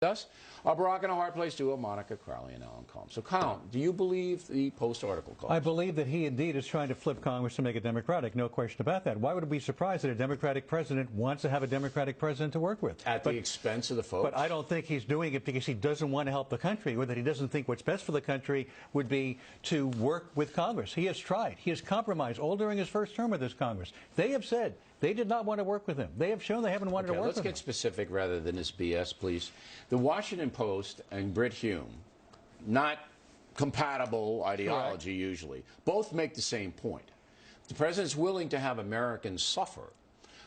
us. Barack and a hard place duo, Monica Crowley and Alan Colmes. So, Colin, do you believe the Post article calls? I believe that he indeed is trying to flip Congress to make it Democratic. No question about that. Why would it be surprised that a Democratic president wants to have a Democratic president to work with? At the expense of the folks? But I don't think he's doing it because he doesn't want to help the country, or that he doesn't think what's best for the country would be to work with Congress. He has tried. He has compromised all during his first term of this Congress. They have said they did not want to work with him. They have shown they haven't wanted to work with him. Let's get specific rather than this BS, please. The Washington Post and Brit Hume, not compatible ideology usually, both make the same point. The president's willing to have Americans suffer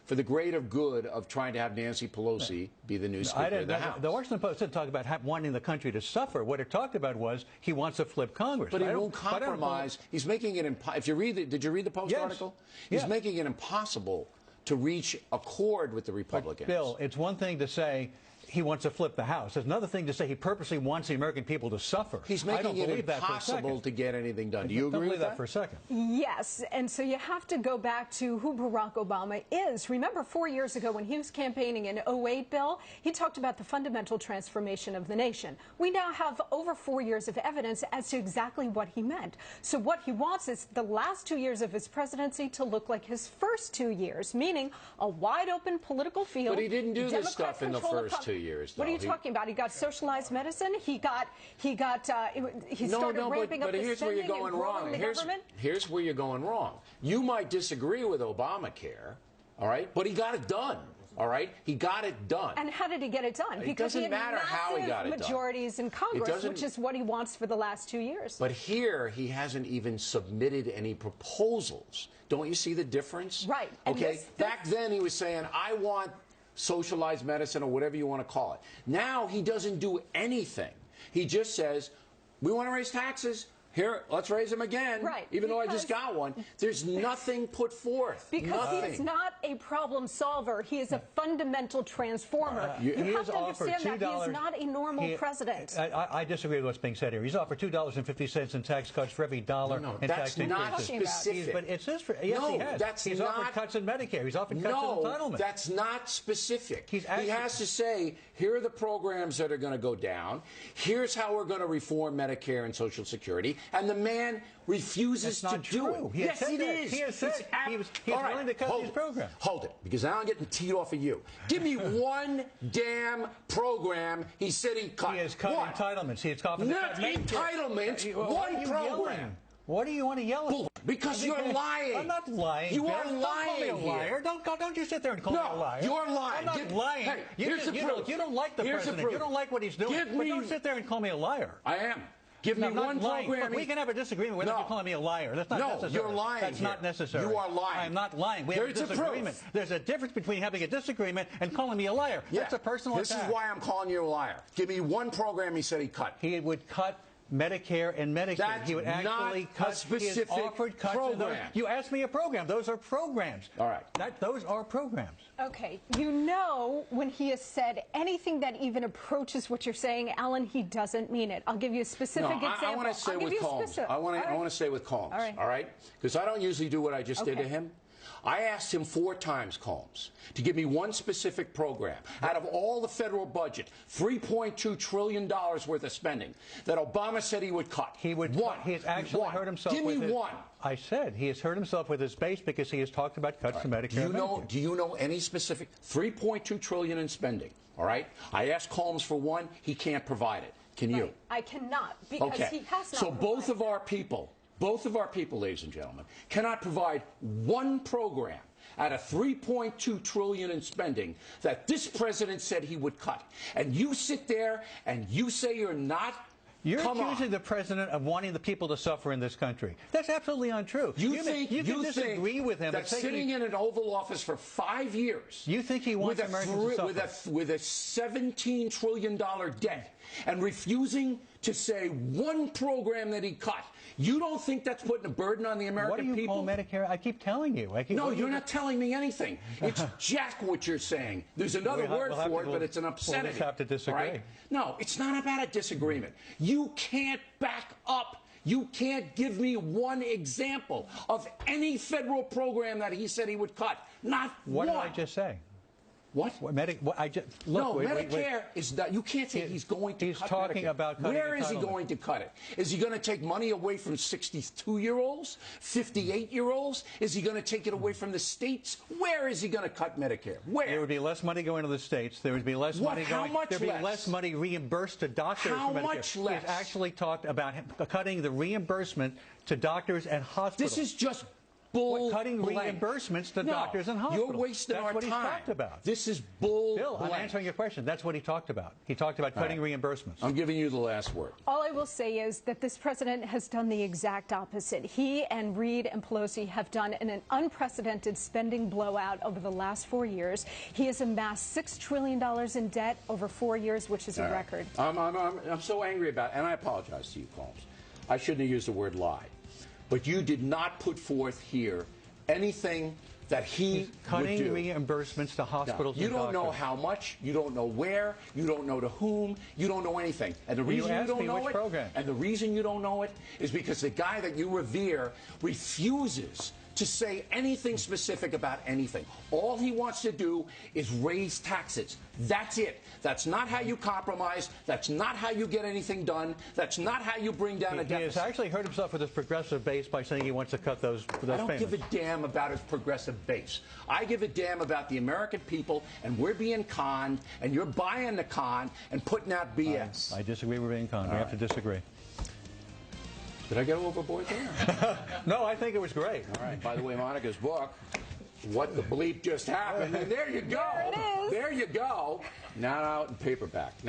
for the greater good of trying to have Nancy Pelosi be the new Speaker of the House. The Washington Post didn't talk about wanting the country to suffer. What it talked about was he wants to flip Congress. But he won't compromise. He's making it if you read did you read the Post article? He's making it impossible to reach accord with the Republicans. But Bill, it's one thing to say he wants to flip the House. There's another thing to say he purposely wants the American people to suffer. He's making it impossible to get anything done. Do you agree with that? For a second? Yes, and so you have to go back to who Barack Obama is. Remember 4 years ago when he was campaigning in 2008, Bill, he talked about the fundamental transformation of the nation. We now have over 4 years of evidence as to exactly what he meant. So what he wants is the last 2 years of his presidency to look like his first 2 years, meaning a wide open political field. But he didn't do this stuff in the first 2 years, though. What are you talking about? He got socialized medicine. He started ramping up the spending and growing the government. Here's where you're going wrong. You might disagree with Obamacare, all right, but he got it done. All right? He got it done. And how did he get it done? Because he had massive majorities in Congress, which is what he wants for the last 2 years. But here, he hasn't even submitted any proposals. Don't you see the difference? Right. Okay? Back then, he was saying, I want socialized medicine or whatever you want to call it. Now, he doesn't do anything. He just says, we want to raise taxes. Here, let's raise them again, right, even though I just got one. There's nothing put forth. Because he is not a problem solver. He is a fundamental transformer. You have to understand that he is not a normal president. I disagree with what's being said here. He's offered $2.50 in tax cuts for every dollar in tax increases. That's not specific. But it says yes, he has. He's offered cuts in Medicare. He's offered cuts in entitlement. No, that's not specific. He has to say, here are the programs that are going to go down. Here's how we're going to reform Medicare and Social Security. And the man refuses to do it. Yes, it is. He has said he's willing to cut these programs. Hold it, because now I'm getting teed off of you. Give me one damn program he said he cut. He has cut entitlements. He has cut entitlements. One program. What do you want to yell at? Because you're lying. I'm not lying. You are lying. Don't call me a liar. Don't you sit there and call me a liar. No, you're lying. I'm not lying. Hey, here's the proof. You don't like the president. You don't like what he's doing. But don't sit there and call me a liar. I am. Give me one program. Look, we can have a disagreement without you calling me a liar. That's not necessary. No, you're lying. That's not necessary. You are lying. I'm not lying. We have a disagreement. There's a difference between having a disagreement and calling me a liar. That's a personal attack. This is why I'm calling you a liar. Give me one program he said he cut. He would cut Medicare and Medicaid. That's he would actually not a specific program. You asked me a program. Those are programs. All right. Those are programs. Okay. You know, when he has said anything that even approaches what you're saying, Alan, he doesn't mean it. I'll give you a specific example. I want to say with Colmes. I want to say with Colmes. All right? Because I don't usually do what I just did to him. I asked him 4 times, Colmes, to give me one specific program out of all the federal budget, $3.2 trillion worth of spending, that Obama said he would cut. He would. He has actually hurt himself. Give me one. I said he has hurt himself with his base because he has talked about cuts to Medicare. Do you know any specific $3.2 trillion in spending? All right. I asked Colmes for one. He can't provide it. Can you? I cannot because he has not. So both of our people, ladies and gentlemen, cannot provide one program out of $3.2 trillion in spending that this president said he would cut. And you sit there and you say you're not. You're accusing the president of wanting the people to suffer in this country. That's absolutely untrue. You think disagree with him that sitting in an Oval Office for 5 years, you think he wants Americans to suffer with a $17 trillion debt and refusing to say one program that he cut? You don't think that's putting a burden on the American people? What do you call Medicare? I keep telling you. No, you're not telling me anything. It's jack what you're saying. There's another word for it, but it's an obscenity. We'll just have to disagree. Right? No, it's not about a disagreement. You can't back up. You can't give me one example of any federal program that he said he would cut. Not one. What did I just say? What? Look, no, Medicare is not. You can't say he's going to cut He's talking Medicare. about cutting Where is he entitlement. going to cut it? Is he going to take money away from 62-year-olds, 58-year-olds? Is he going to take it away from the states? Where is he going to cut Medicare? Where? There would be less money going to the states. There would be less What? money How going. much There'd be less? less money reimbursed to doctors. How for Medicare. much less? He's actually talked about cutting the reimbursement to doctors and hospitals. This is just bull cutting blank. reimbursements to No, doctors and hospitals. You're wasting That's our what he's time. talked about. This is bull Bill, I'm blank. answering your question. That's what he talked about. He talked about cutting reimbursements. I'm giving you the last word. All I will say is that this president has done the exact opposite. He and Reid and Pelosi have done an unprecedented spending blowout over the last 4 years. He has amassed $6 trillion in debt over 4 years, which is a record. I'm so angry about it, and I apologize to you, Colmes. I shouldn't have used the word lie. But you did not put forth here anything that he cutting would do. reimbursements to hospitals. No, you and don't know doctors. how much, you don't know where, you don't know to whom, you don't know anything. And the reason you don't know it, and the reason you don't know it is because the guy that you revere refuses to say anything specific about anything. All he wants to do is raise taxes. That's it. That's not how you compromise. That's not how you get anything done. That's not how you bring down a deficit. He has actually hurt himself with his progressive base by saying he wants to cut those payments. I don't give a damn about his progressive base. I give a damn about the American people, and we're being conned, and you're buying the con and putting out BS. I disagree with being conned. We have to disagree. Did I go overboard there? No, I think it was great. All right. By the way, Monica's book, What the Bleep Just Happened, and there you go. There it is. There you go. Now out in paperback.